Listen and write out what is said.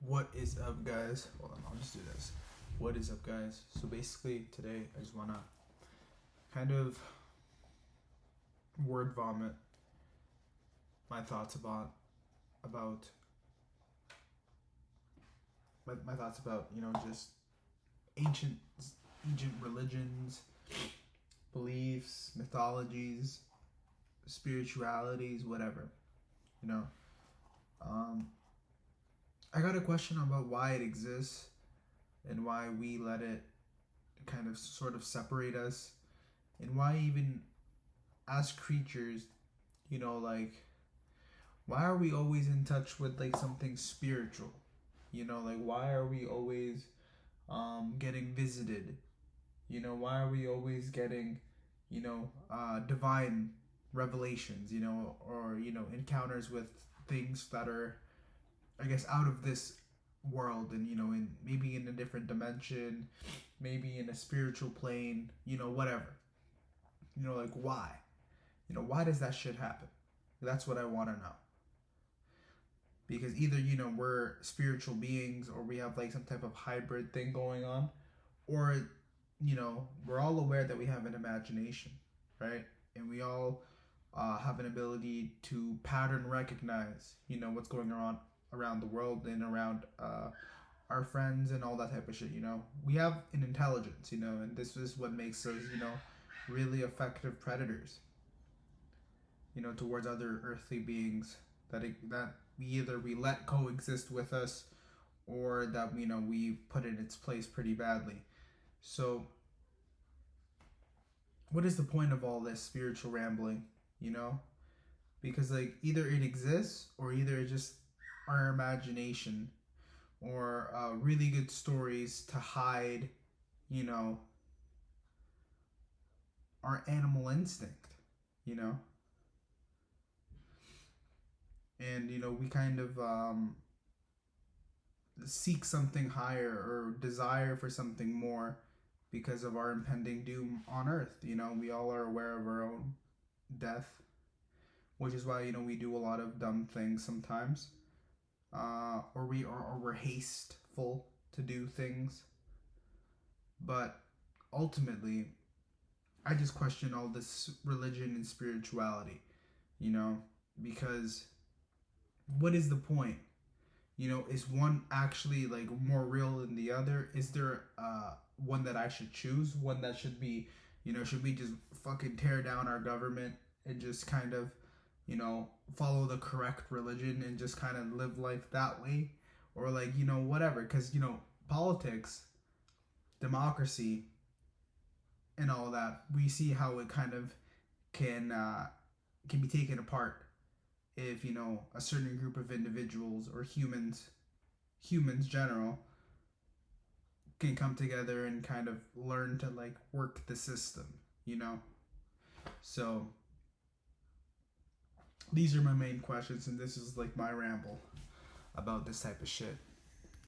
What is up, guys? Hold on, I'll just do this. What is up, guys? So basically, today I just wanna kind of word vomit my thoughts about my thoughts about just ancient ancient religions, beliefs, mythologies, spiritualities, whatever. You know, um, I got a question about why it exists and why we let it kind of sort of separate us, and why even as creatures, like why are we always in touch with like something spiritual? Like why are we always getting visited? Why are we always getting divine revelations? Or encounters with things that are, I guess, out of this world, and in maybe in a different dimension, maybe in a spiritual plane, whatever. Like why? Why does that shit happen? That's what I want to know. Because either we're spiritual beings, or we have like some type of hybrid thing going on, or we're all aware that we have an imagination, right? And we all have an ability to pattern recognize what's going on around the world and around our friends and all that type of shit. We have an intelligence, and this is what makes us really effective predators towards other earthly beings that we let coexist with us, or that we put in its place pretty badly. So what is the point of all this spiritual rambling? Because like either it exists, or either it's just our imagination, or really good stories to hide our animal instinct. And we kind of seek something higher, or desire for something more, because of our impending doom on earth. We all are aware of our own death, which is why we do a lot of dumb things sometimes, or we're hasteful to do things. But ultimately, I just question all this religion and spirituality, because what is the point? Is one actually like more real than the other? Is there one that I should choose? One that should be, should we just fucking tear down our government and just kind of, follow the correct religion and just kind of live life that way? Or like, whatever. Because, politics, democracy, and all that, we see how it kind of can be taken apart if a certain group of individuals, or humans general, can come together and kind of learn to like work the system. So these are my main questions, and this is like my ramble about this type of shit.